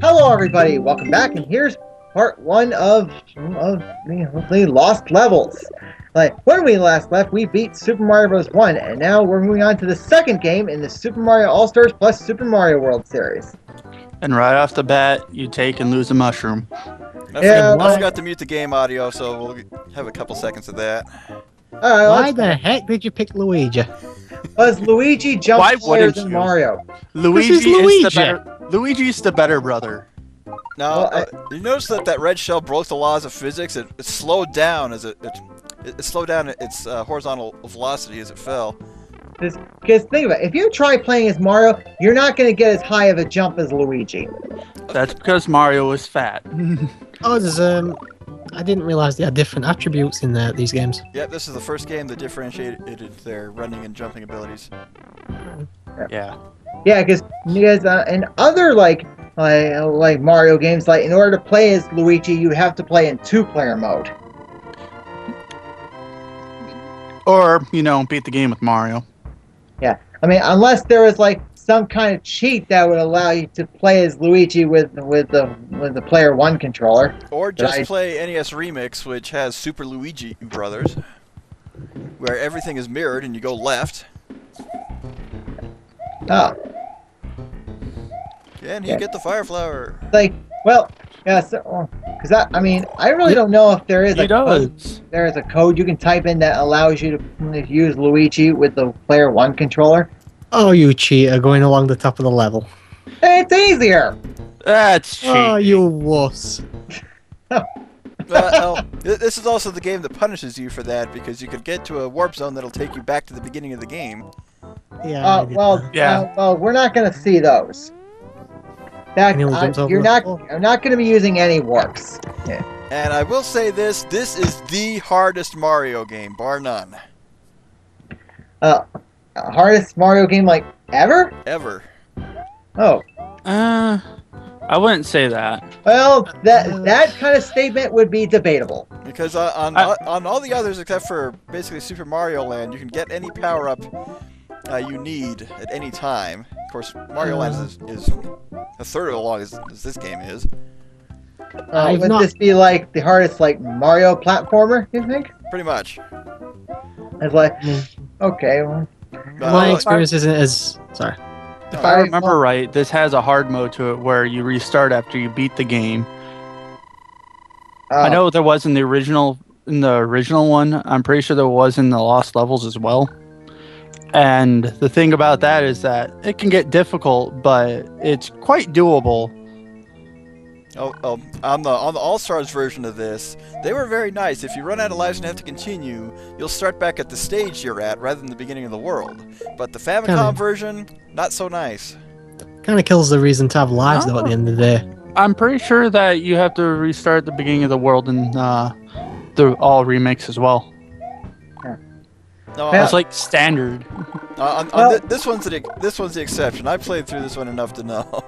Hello, everybody. Welcome back, and here's part one of the Lost Levels. When we last left, we beat Super Mario Bros. 1, and now we're moving on to the second game in the Super Mario All-Stars plus Super Mario World series. And right off the bat, you take and lose a mushroom. I forgot to mute the game audio, so we'll have a couple seconds of that. Why the heck did you pick Luigi? Because Luigi jumps higher than Mario. Luigi's the better brother. Now, you notice that red shell broke the laws of physics. It slowed down as it slowed down its horizontal velocity as it fell. Because think about it, if you try playing as Mario, you're not going to get as high of a jump as Luigi. That's because Mario is fat. I didn't realize they had different attributes in these games. Yep, this is the first game that differentiated their running and jumping abilities. Yeah. Yeah, because in other like Mario games, in order to play as Luigi, you have to play in two-player mode. Or, beat the game with Mario. Yeah, I mean, unless there was some kind of cheat that would allow you to play as Luigi with the Player 1 controller. Or just play NES Remix, which has Super Luigi Brothers, where everything is mirrored and you go left. Oh. Can he get the fire flower? I really don't know if there is a code you can type in that allows you to use Luigi with the Player 1 controller. Oh, you cheater, going along the top of the level. It's easier! That's cheating. Oh, you wuss. This is also the game that punishes you for that, because you could get to a warp zone that'll take you back to the beginning of the game. Yeah. Well, we're not going to see those. I'm not going to be using any warps. Yeah. And I will say this is the hardest Mario game, bar none. Hardest Mario game ever? Ever. Oh. I wouldn't say that. Well, that kind of statement would be debatable. Because on all the others except for basically Super Mario Land, you can get any power-up you need at any time. Of course, Mario Land is a third as long as this game is. Would this be the hardest Mario platformer, you think? Pretty much. It's okay. Well, my experience isn't as... Sorry. If I remember right, this has a hard mode to it where you restart after you beat the game. I know there was in the original one. I'm pretty sure there was in the Lost Levels as well. And the thing about that is that it can get difficult, but it's quite doable. On the All-Stars version of this, they were very nice. If you run out of lives and have to continue, you'll start back at the stage you're at rather than the beginning of the world. But the Famicom version, not so nice. Kind of kills the reason to have lives, though, at the end of the day. I'm pretty sure that you have to restart at the beginning of the world in the all remakes as well. No, it's standard. This one's the exception. I played through this one enough to know.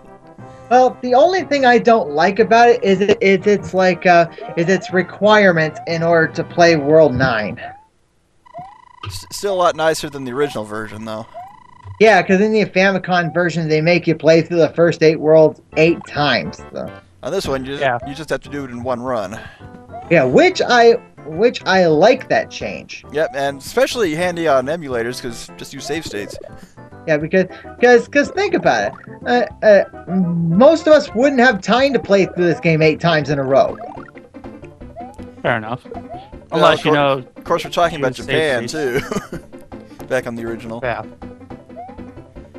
Well, the only thing I don't like about it is its requirements in order to play World 9. Still a lot nicer than the original version, though. Yeah, because in the Famicom version, they make you play through the first 8 worlds 8 times. So. On this one, you just have to do it in one run. Yeah, which I like that change. Yep, and especially handy on emulators, because just use save states. Yeah, because think about it. Most of us wouldn't have time to play through this game 8 times in a row. Fair enough. Unless, Of course, we're talking about Japan, too. Back on the original. Yeah.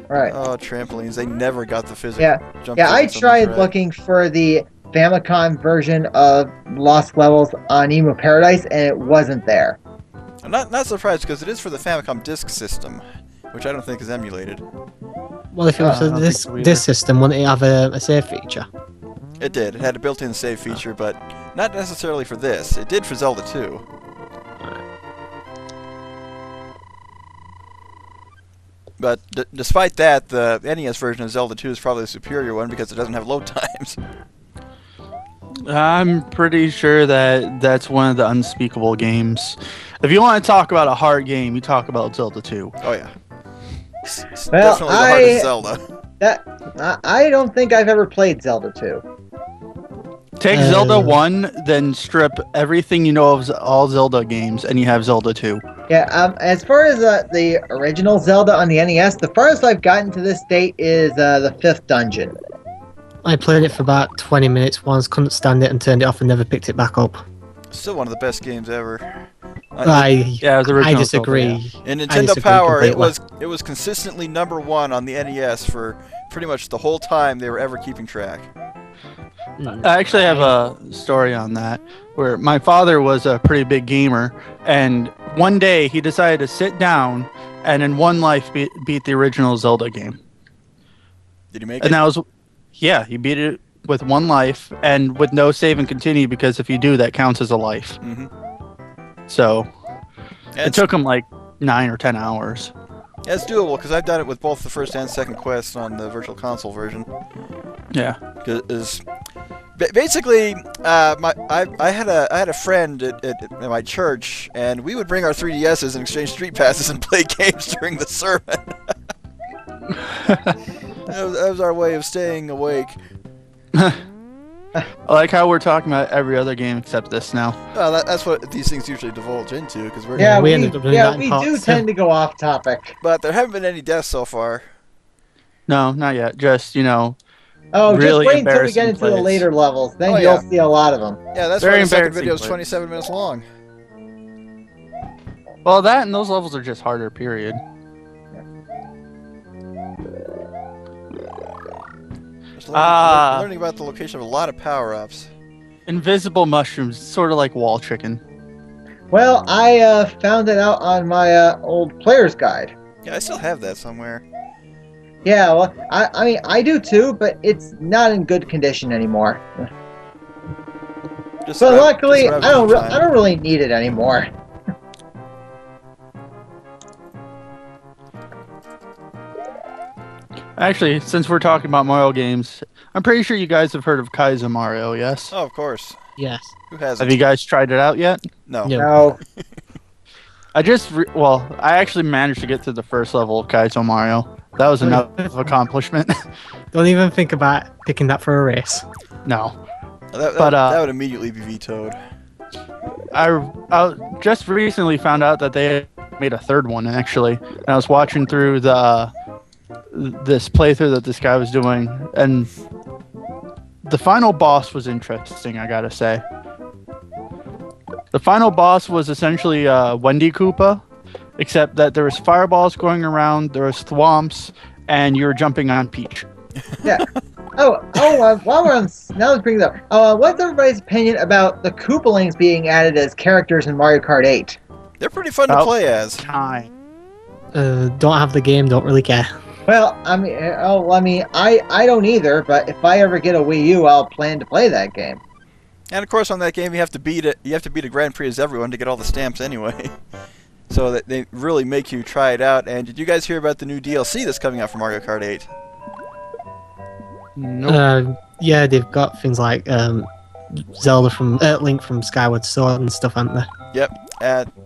Right. Oh, trampolines. They never got the physics. Yeah, I tried looking for the Famicom version of Lost Levels on Emu Paradise, and it wasn't there. I'm not surprised, because it is for the Famicom Disk System, which I don't think is emulated. Well, if it was this system, wouldn't it have a save feature? It did. It had a built-in save feature, but not necessarily for this. It did for Zelda 2. But despite that, the NES version of Zelda 2 is probably the superior one because it doesn't have load times. I'm pretty sure that that's one of the unspeakable games. If you want to talk about a hard game, you talk about Zelda 2. Oh, yeah. Definitely the hardest Zelda. I don't think I've ever played Zelda 2. Take Zelda 1, then strip everything you know of all Zelda games, and you have Zelda 2. Yeah, as far as the original Zelda on the NES, the farthest I've gotten to this date is the 5th dungeon. I played it for about 20 minutes once, couldn't stand it and turned it off and never picked it back up. Still one of the best games ever. I disagree. Zelda, yeah. In Nintendo Power, it was consistently #1 on the NES for pretty much the whole time they were ever keeping track. I actually have a story on that, where my father was a pretty big gamer, and one day he decided to sit down and in one life beat the original Zelda game. Did he make it? And that was, yeah, he beat it with one life and with no save and continue, because if you do, that counts as a life. Mm-hmm. So it took him like 9 or 10 hours. Yeah, it's doable because I've done it with both the first and second quest on the Virtual Console version. Yeah. Because basically, I had a friend at my church, and we would bring our 3DSs and exchange street passes and play games during the sermon. That was our way of staying awake. I like how we're talking about every other game except this now. Well, that's what these things usually divulge into, because we do tend to go off topic. But there haven't been any deaths so far. No, not yet. Just, Oh, really just wait until we get into the later levels. Then you'll see a lot of them. Yeah, that's why the second video is 27 minutes long. Well, that and those levels are just harder, period. Learning about the location of a lot of power-ups. Invisible mushrooms, sort of like wall chicken. Well, I found it out on my old player's guide. Yeah, I still have that somewhere. Yeah, well, I mean, I do too, but it's not in good condition anymore. But luckily, I don't really need it anymore. Actually, since we're talking about Mario games, I'm pretty sure you guys have heard of Kaizo Mario, yes? Oh, of course. Yes. Who hasn't? Have you guys tried it out yet? No. No. I actually managed to get to the first level of Kaizo Mario. That was enough of an accomplishment. Don't even think about picking that for a race. No. That would immediately be vetoed. I just recently found out that they made a third one, actually. And I was watching through this playthrough that this guy was doing, and the final boss was interesting, I gotta say. The final boss was essentially Wendy Koopa, except that there was fireballs going around, there was thwomps, and you were jumping on Peach. Yeah. While we're on, now let's bring it up. What's everybody's opinion about the Koopalings being added as characters in Mario Kart 8? They're pretty fun to play as. Don't have the game, don't really care. Well, I don't either, but if I ever get a Wii U, I'll plan to play that game. And of course, on that game, you have to beat a Grand Prix as everyone to get all the stamps anyway. So that they really make you try it out. And did you guys hear about the new DLC that's coming out for Mario Kart 8? Nope. Yeah, they've got things like Zelda from Link from Skyward Sword and stuff, haven't they? Yep.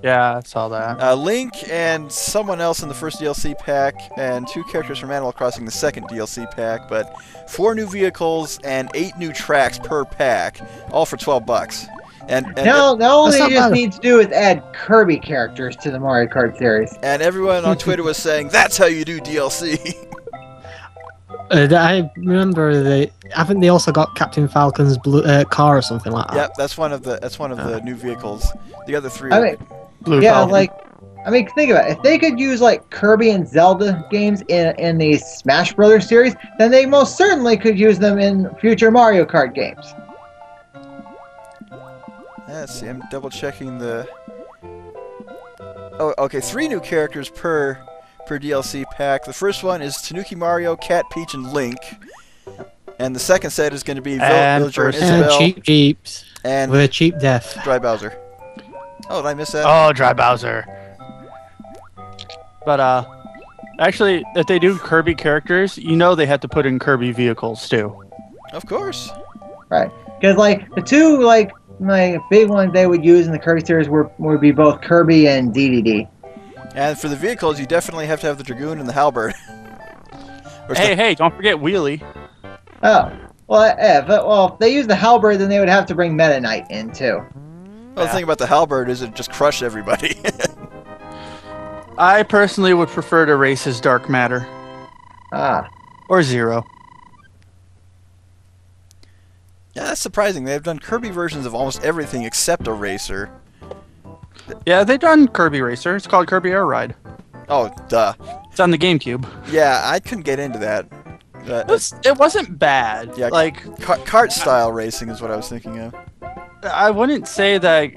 Yeah, I saw that. Link and someone else in the first DLC pack, and 2 characters from Animal Crossing the second DLC pack, but 4 new vehicles and 8 new tracks per pack, all for $12. And now all they just need to do is add Kirby characters to the Mario Kart series. And everyone on Twitter was saying, that's how you do DLC. I remember haven't they also got Captain Falcon's blue car or something like that? Yep, that's one of the new vehicles. The other 3 Blue Falcon. Think about it. If they could use like Kirby and Zelda games in the Smash Brothers series, then they most certainly could use them in future Mario Kart games. Let's see, I'm double checking the... Oh, okay, 3 new characters per DLC pack. The first one is Tanuki Mario, Cat, Peach, and Link. And the second set is going to be Villager and Isabelle. And Cheap Jeeps. And with a cheap death. Dry Bowser. Oh, did I miss that? Oh, Dry Bowser. But, actually, if they do Kirby characters, you know they have to put in Kirby vehicles, too. Of course. Right. Because, the 2, my big ones they would use in the Kirby series would be both Kirby and DDD. And for the vehicles, you definitely have to have the Dragoon and the Halberd. Hey, don't forget Wheelie. Oh, well, if they use the halberd, then they would have to bring Meta Knight in too. Well, the thing about the halberd is it just crushed everybody. I personally would prefer to race as Dark Matter. Ah. Or Zero. Yeah, that's surprising. They've done Kirby versions of almost everything except a racer. Yeah, they've done Kirby Racer. It's called Kirby Air Ride. Oh, duh. It's on the GameCube. Yeah, I couldn't get into that. It wasn't bad. Yeah, like kart style racing is what I was thinking of. I wouldn't say that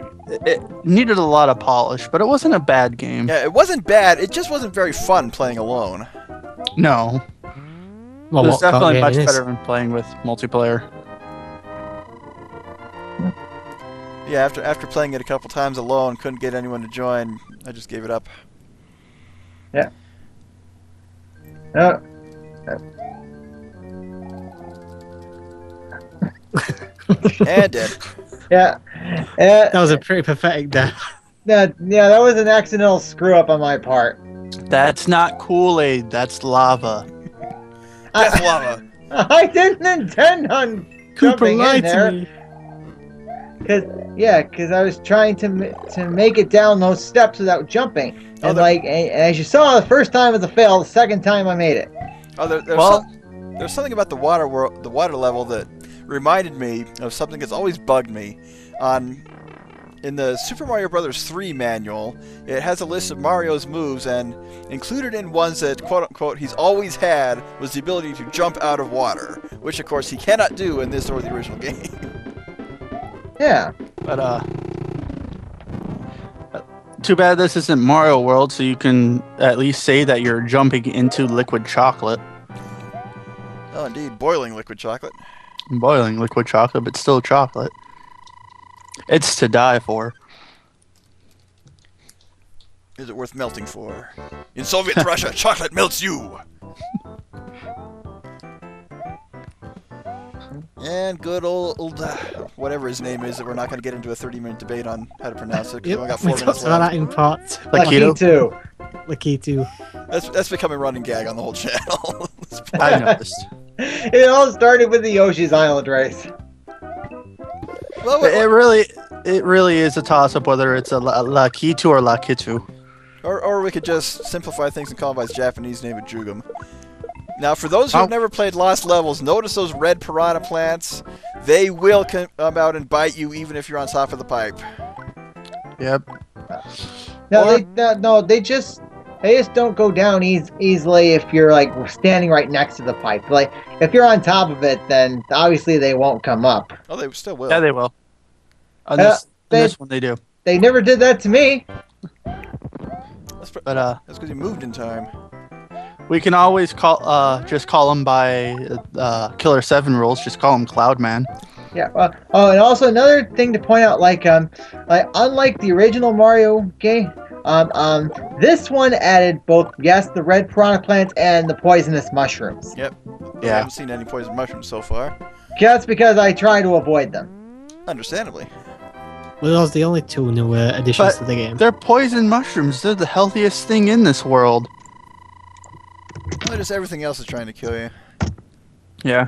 it needed a lot of polish, but it wasn't a bad game. Yeah, it wasn't bad. It just wasn't very fun playing alone. No. Well, It was what definitely much game is? better than playing with multiplayer. Yeah, after playing it a couple times alone, couldn't get anyone to join. I just gave it up. Yeah. And dead. Yeah. That was a pretty pathetic death. Yeah, that was an accidental screw up on my part. That's not Kool-Aid, that's lava. Death lava. I didn't intend on Cooper jumping in lied there. to me. Because I was trying to make it down those steps without jumping. Oh, And as you saw, the first time was a fail. The second time I made it. Oh, there's something about the water level that reminded me of something that's always bugged me. In the Super Mario Bros. 3 manual, it has a list of Mario's moves, and included in ones that, quote-unquote, he's always had was the ability to jump out of water, which, of course, he cannot do in this or the original game. Yeah. But too bad this isn't Mario World, so you can at least say that you're jumping into liquid chocolate. Oh, indeed, boiling liquid chocolate. Boiling liquid chocolate, but still chocolate. It's to die for. Is it worth melting for? In Soviet Russia, chocolate melts you! And good old whatever his name is that we're not going to get into a 30-minute debate on how to pronounce it, because we only got 4 we minutes talked about left. that in part. Lakitu. Lakitu. That's becoming a running gag on the whole channel. I noticed. It all started with the Yoshi's Island race. Well, It really is a toss-up whether it's a Lakitu or Lakitu. or we could just simplify things and call him by his Japanese name of Jugum. Now, for those who have never played Lost Levels, notice those red piranha plants. They will come out and bite you even if you're on top of the pipe. Yep. They just don't go down easily if you're like standing right next to the pipe. Like if you're on top of it, then obviously they won't come up. Oh, they still will. Yeah, they will. On this one, they do. They never did that to me. That's because you moved in time. We can always just call him by Killer 7 rules. Just call him Cloudman. Yeah. And also another thing to point out, like unlike the original Mario game, this one added both the red piranha plants and the poisonous mushrooms. Yep. Yeah. I haven't seen any poison mushrooms so far. That's because I try to avoid them. Understandably. Well, those are the only 2 new additions to the game. They're poison mushrooms. They're the healthiest thing in this world. Well, just everything else is trying to kill you. Yeah.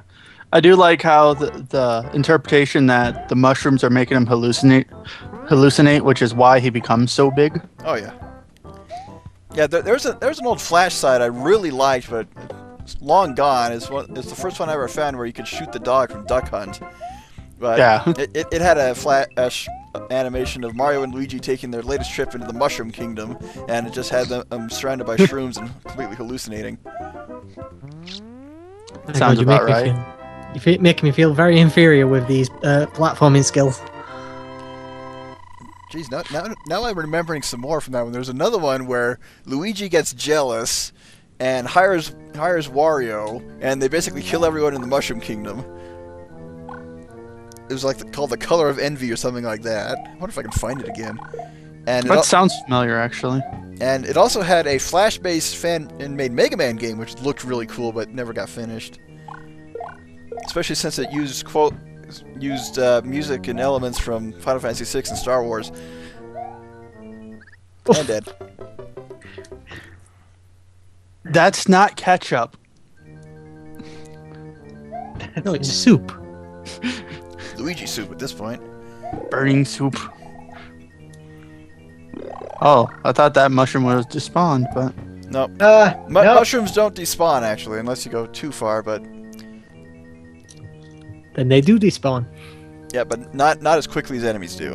I do like how the interpretation that the mushrooms are making him hallucinate, which is why he becomes so big. Oh yeah. Yeah, there's an old Flash site I really liked, but it's long gone. It's the first one I ever found where you could shoot the dog from Duck Hunt. But yeah. it had a flash animation of Mario and Luigi taking their latest trip into the Mushroom Kingdom, and it just had them surrounded by shrooms and completely hallucinating. Sounds about right. You're making me feel very inferior with these platforming skills. Jeez, now I'm remembering some more from that one. There's another one where Luigi gets jealous and hires Wario, and they basically kill everyone in the Mushroom Kingdom. It was like called The Color of Envy or something like that. I wonder if I can find it again. And that sounds familiar, actually. And it also had a Flash-based fan-made Mega Man game, which looked really cool, but never got finished. Especially since it used music and elements from Final Fantasy VI and Star Wars. And dead. That's not ketchup. No, it's soup. Luigi soup at this point. Burning soup. Oh, I thought that mushroom was despawned, but Nope. No. Mushrooms don't despawn actually, unless you go too far. But Then they do despawn. yeah, but not as quickly as enemies do,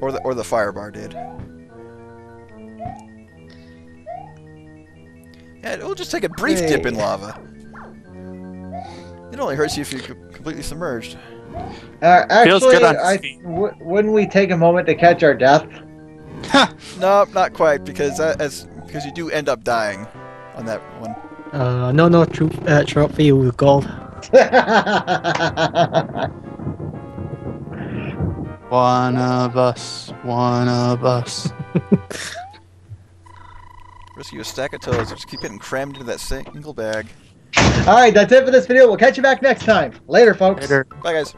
or the fire bar did. Yeah, it will just take a brief dip in lava. It only hurts you if you're completely submerged. Feels good on Actually, feet. wouldn't we take a moment to catch our death? No, not quite, because because you do end up dying on that one. No, trophy with gold. One of us. One of us. Rescue a stack of toads. Just keep getting crammed into that single bag. All right, that's it for this video. We'll catch you back next time. Later, folks. Later. Bye, guys.